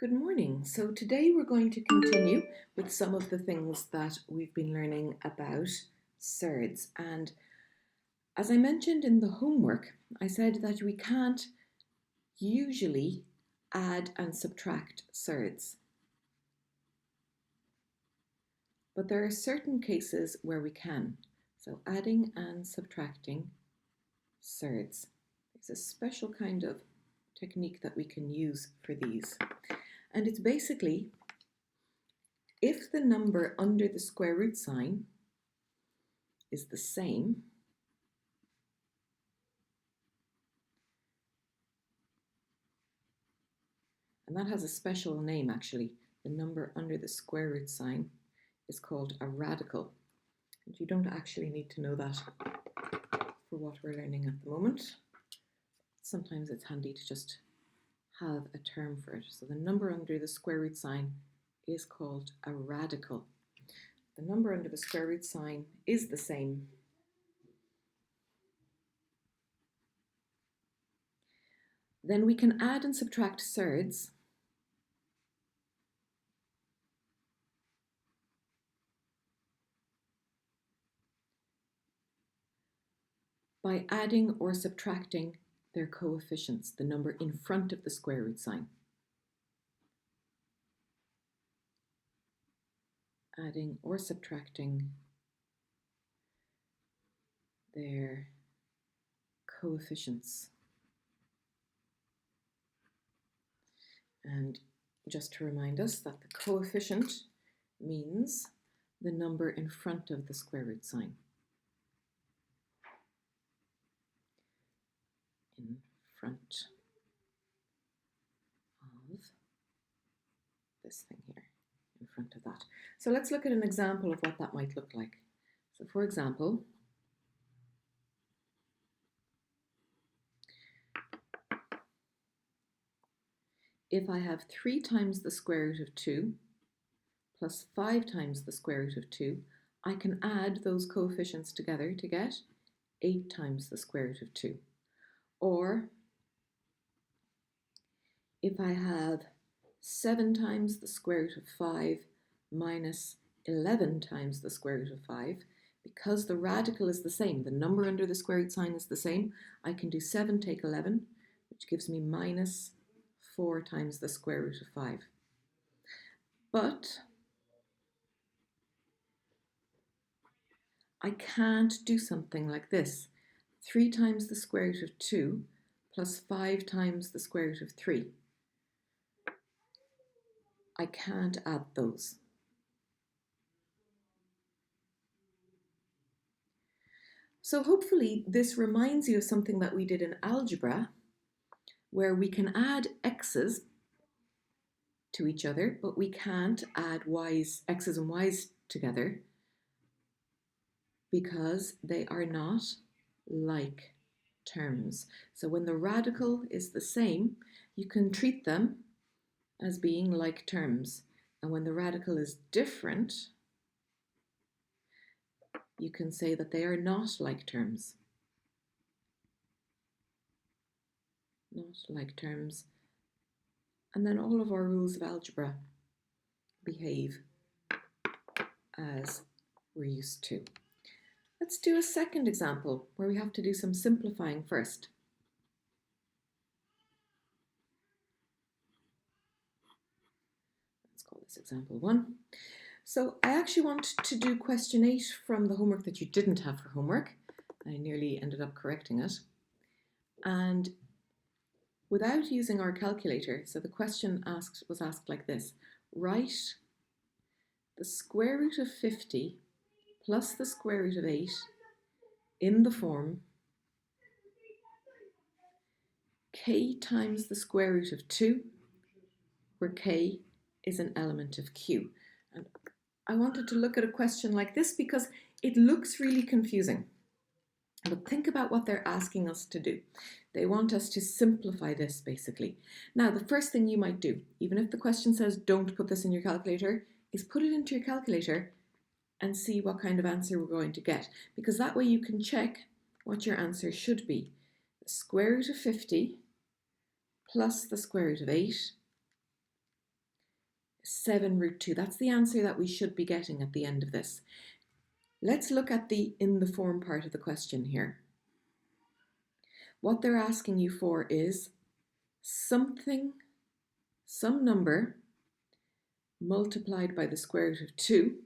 Good morning. So today we're going to continue with some of the things that we've been learning about surds. And as I mentioned in the homework, I said that we can't usually add and subtract surds. But there are certain cases where we can. So adding and subtracting surds. There's a special kind of technique that we can use for these. And it's basically if the number under the square root sign is the same, and that has a special name actually, the number under the square root sign is called a radical. And you don't actually need to know that for what we're learning at the moment. Sometimes it's handy to just have a term for it. So the number under the square root sign is called a radical. The number under the square root sign is the same. Then we can add and subtract surds by adding or subtracting their coefficients, the number in front of the square root sign. Adding or subtracting their coefficients. And just to remind us that the coefficient means the number in front of the square root sign. In front of this thing here, in front of that. So let's look at an example of what that might look like. So for example, if I have 3 times the square root of 2 plus 5 times the square root of 2, I can add those coefficients together to get 8 times the square root of 2. Or if I have 7 times the square root of 5 minus 11 times the square root of 5, because the radical is the same, the number under the square root sign is the same, I can do 7 take 11, which gives me minus 4 times the square root of 5. But I can't do something like this. 3 times the square root of 2 plus 5 times the square root of 3. I can't add those. So hopefully this reminds you of something that we did in algebra, where we can add x's to each other, but we can't add x's and y's together because they are not like terms. So when the radical is the same, you can treat them as being like terms. And when the radical is different, you can say that they are not like terms. Not like terms. And then all of our rules of algebra behave as we're used to. Let's do a second example where we have to do some simplifying first. Let's call this example 1. So I actually want to do question 8 from the homework that you didn't have for homework. I nearly ended up correcting it. And without using our calculator, so the question was asked like this: write the square root of 50 plus the square root of 8 in the form k times the square root of 2, where k is an element of q. And I wanted to look at a question like this because it looks really confusing. But think about what they're asking us to do. They want us to simplify this, basically. Now, the first thing you might do, even if the question says don't put this in your calculator, is put it into your calculator and see what kind of answer we're going to get. Because that way you can check what your answer should be. The square root of 50 plus the square root of 8 7 root 2. That's the answer that we should be getting at the end of this. Let's look at the in the form part of the question here. What they're asking you for is something, some number multiplied by the square root of 2,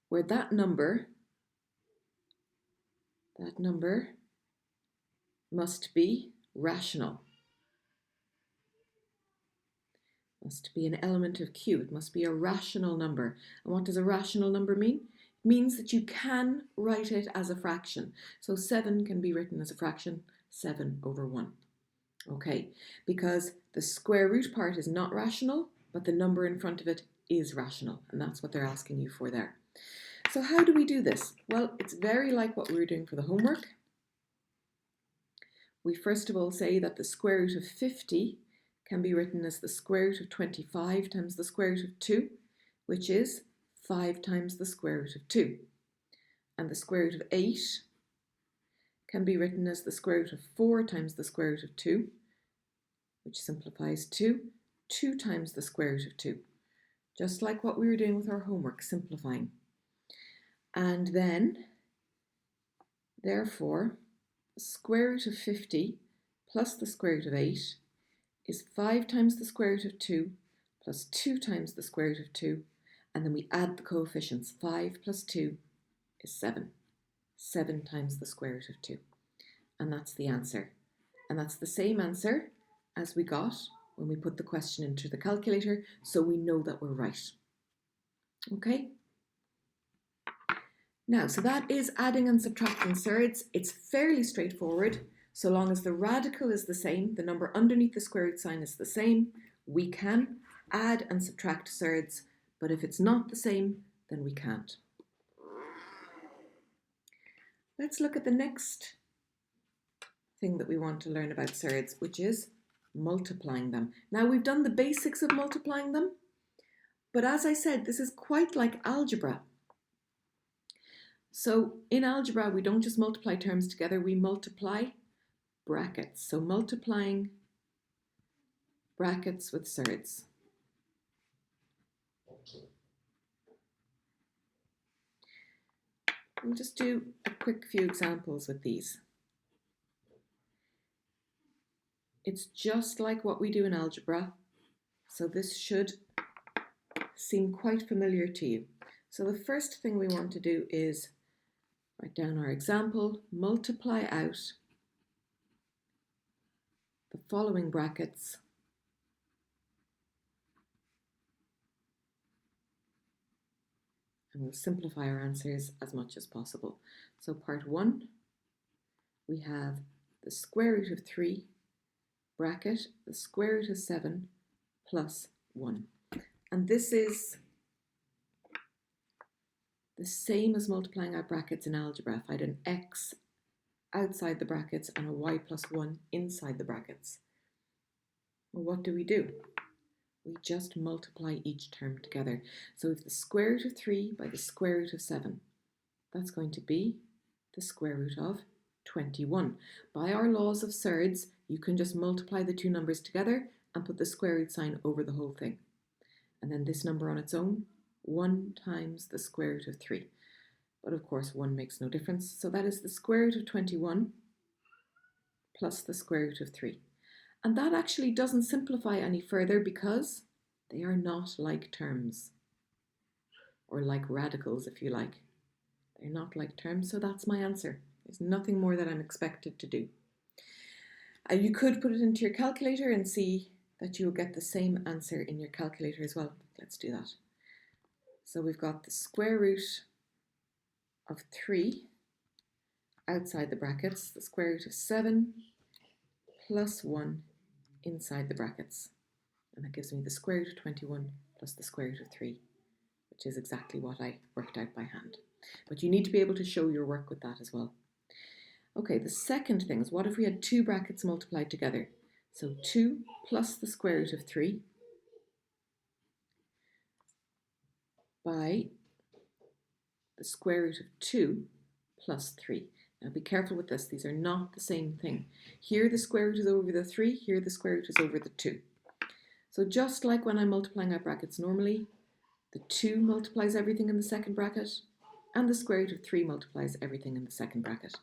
where that number must be rational. Must be an element of Q. It must be a rational number. And what does a rational number mean? It means that you can write it as a fraction. So 7 can be written as a fraction, 7 over 1. Okay, because the square root part is not rational, but the number in front of it is rational. And that's what they're asking you for there. So how do we do this? Well, it's very like what we were doing for the homework. We first of all say that the square root of 50 can be written as the square root of 25 times the square root of 2, which is 5 times the square root of 2. And the square root of 8 can be written as the square root of 4 times the square root of 2, which simplifies to 2 times the square root of 2. Just like what we were doing with our homework, simplifying. And then, therefore, the square root of 50 plus the square root of 8 is 5 times the square root of 2 plus 2 times the square root of 2, and then we add the coefficients. 5 plus 2 is 7. 7 times the square root of 2. And that's the answer. And that's the same answer as we got when we put the question into the calculator, so we know that we're right. Okay? Now, so that is adding and subtracting surds. It's fairly straightforward. So long as the radical is the same, the number underneath the square root sign is the same, we can add and subtract surds, but if it's not the same, then we can't. Let's look at the next thing that we want to learn about surds, which is multiplying them. Now, we've done the basics of multiplying them, but as I said, this is quite like algebra. So in algebra, we don't just multiply terms together, we multiply brackets. So multiplying brackets with surds. We'll just do a quick few examples with these. It's just like what we do in algebra, so this should seem quite familiar to you. So the first thing we want to do is write down our example, multiply out the following brackets and we'll simplify our answers as much as possible. So part 1, we have the square root of 3 bracket the square root of 7 plus 1. And this is the same as multiplying out brackets in algebra. If I had an x outside the brackets and a y plus 1 inside the brackets. Well, what do? We just multiply each term together. So if the square root of 3 by the square root of 7, that's going to be the square root of 21. By our laws of surds, you can just multiply the two numbers together and put the square root sign over the whole thing. And then this number on its own, 1 times the square root of 3. But of course 1 makes no difference. So that is the square root of 21 plus the square root of 3. And that actually doesn't simplify any further because they are not like terms. Or like radicals if you like. They're not like terms, so that's my answer. There's nothing more that I'm expected to do. You could put it into your calculator and see that you'll get the same answer in your calculator as well. Let's do that. So we've got the square root of 3 outside the brackets, the square root of 7 plus 1 inside the brackets. And that gives me the square root of 21 plus the square root of 3, which is exactly what I worked out by hand. But you need to be able to show your work with that as well. Okay, the second thing is, what if we had two brackets multiplied together? So 2 plus the square root of 3 by the square root of 2 plus 3. Now be careful with this, these are not the same thing. Here the square root is over the 3, here the square root is over the 2. So just like when I'm multiplying out brackets normally, the 2 multiplies everything in the second bracket, and the square root of 3 multiplies everything in the second bracket.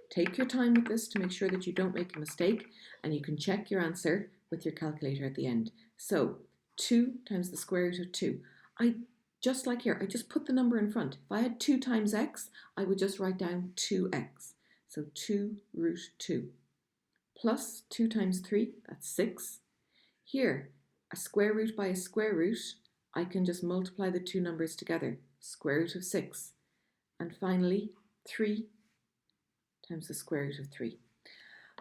Take your time with this to make sure that you don't make a mistake, and you can check your answer with your calculator at the end. So 2 times the square root of 2. Just like here, I just put the number in front. If I had 2 times x, I would just write down 2x. So 2 root 2. Plus 2 times 3, that's 6. Here, a square root by a square root, I can just multiply the two numbers together. Square root of 6. And finally, 3 times the square root of 3.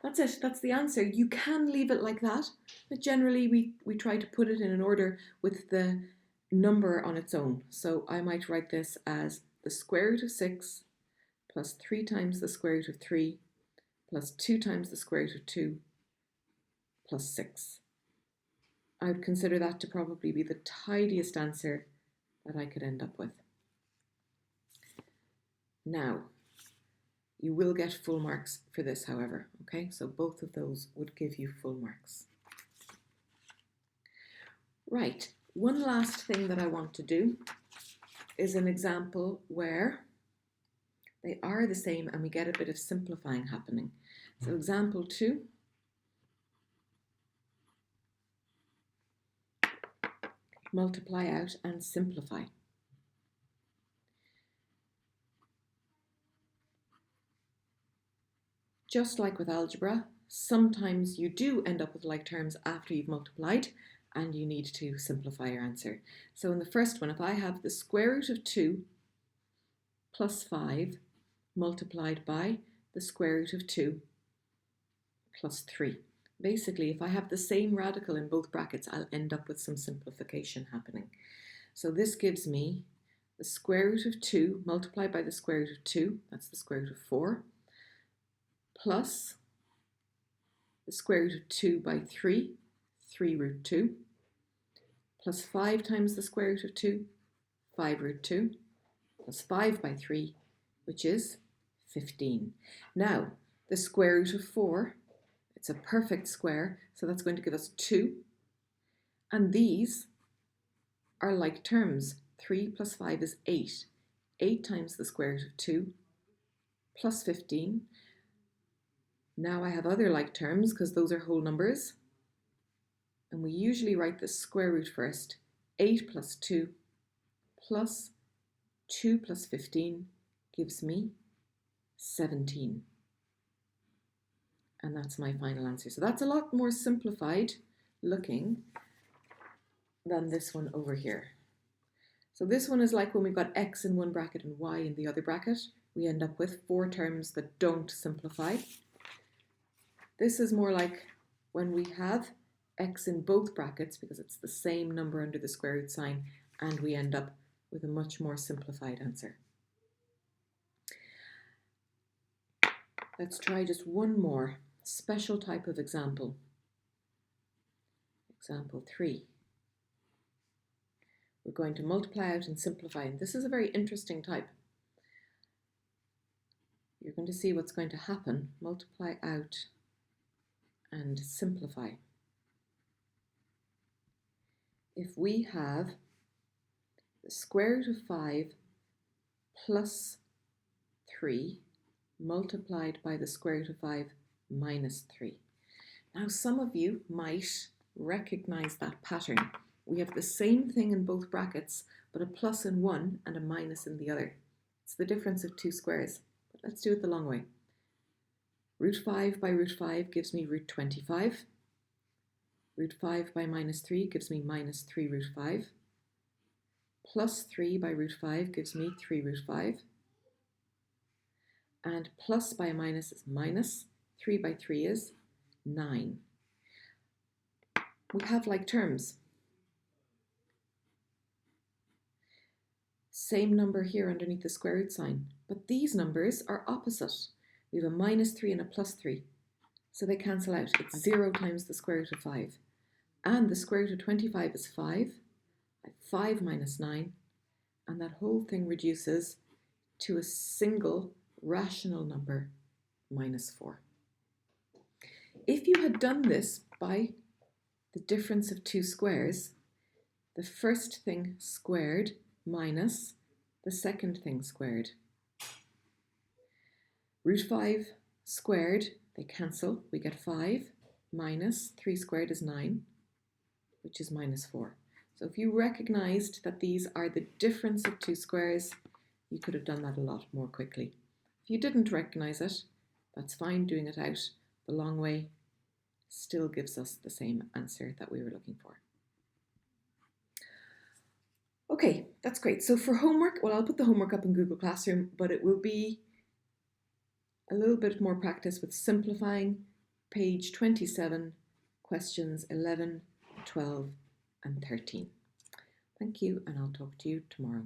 That's it, that's the answer. You can leave it like that, but generally we try to put it in an order with the number on its own. So I might write this as the square root of 6 plus 3 times the square root of 3 plus 2 times the square root of 2 plus 6. I would consider that to probably be the tidiest answer that I could end up with. Now, you will get full marks for this, however, okay? So both of those would give you full marks. Right, one last thing that I want to do is an example where they are the same and we get a bit of simplifying happening. So example 2. Multiply out and simplify. Just like with algebra, sometimes you do end up with like terms after you've multiplied and you need to simplify your answer. So in the first one, if I have the square root of 2 plus 5 multiplied by the square root of 2 plus 3. Basically, if I have the same radical in both brackets, I'll end up with some simplification happening. So this gives me the square root of 2 multiplied by the square root of 2, that's the square root of 4, plus the square root of 2 by 3, 3 root 2, plus 5 times the square root of 2, 5 root 2, plus 5 by 3, which is 15. Now, the square root of 4, it's a perfect square, so that's going to give us 2. And these are like terms. 3 plus 5 is 8. 8 times the square root of 2 plus 15. Now I have other like terms because those are whole numbers. And we usually write the square root first. 8 plus 2 plus 2 plus 15 gives me 17. And that's my final answer. So that's a lot more simplified looking than this one over here. So this one is like when we've got x in one bracket and y in the other bracket. We end up with 4 terms that don't simplify. This is more like when we have x in both brackets because it's the same number under the square root sign, and we end up with a much more simplified answer. Let's try just one more special type of example. Example 3. We're going to multiply out and simplify, and this is a very interesting type. You're going to see what's going to happen. Multiply out and simplify. If we have the square root of 5 plus 3 multiplied by the square root of 5 minus 3. Now some of you might recognize that pattern. We have the same thing in both brackets, but a plus in one and a minus in the other. It's the difference of 2 squares, but let's do it the long way. Root 5 by root 5 gives me root 25. Root 5 by minus 3 gives me minus 3 root 5. Plus 3 by root 5 gives me 3 root 5. And plus by a minus is minus. 3 by 3 is 9. We have like terms. Same number here underneath the square root sign, but these numbers are opposite. We have a minus 3 and a plus 3, so they cancel out. It's 0 times the square root of 5. And the square root of 25 is 5. 5 minus 9, and that whole thing reduces to a single rational number, minus 4. If you had done this by the difference of two squares, the first thing squared minus the second thing squared. Root 5 squared, they cancel. We get 5 minus 3 squared is 9, which is minus 4. So if you recognized that these are the difference of two squares, you could have done that a lot more quickly. If you didn't recognize it, that's fine. Doing it out the long way still gives us the same answer that we were looking for. Okay, that's great. So for homework, well, I'll put the homework up in Google Classroom, but it will be a little bit more practice with simplifying page 27, questions 11, 12, and 13. Thank you, and I'll talk to you tomorrow.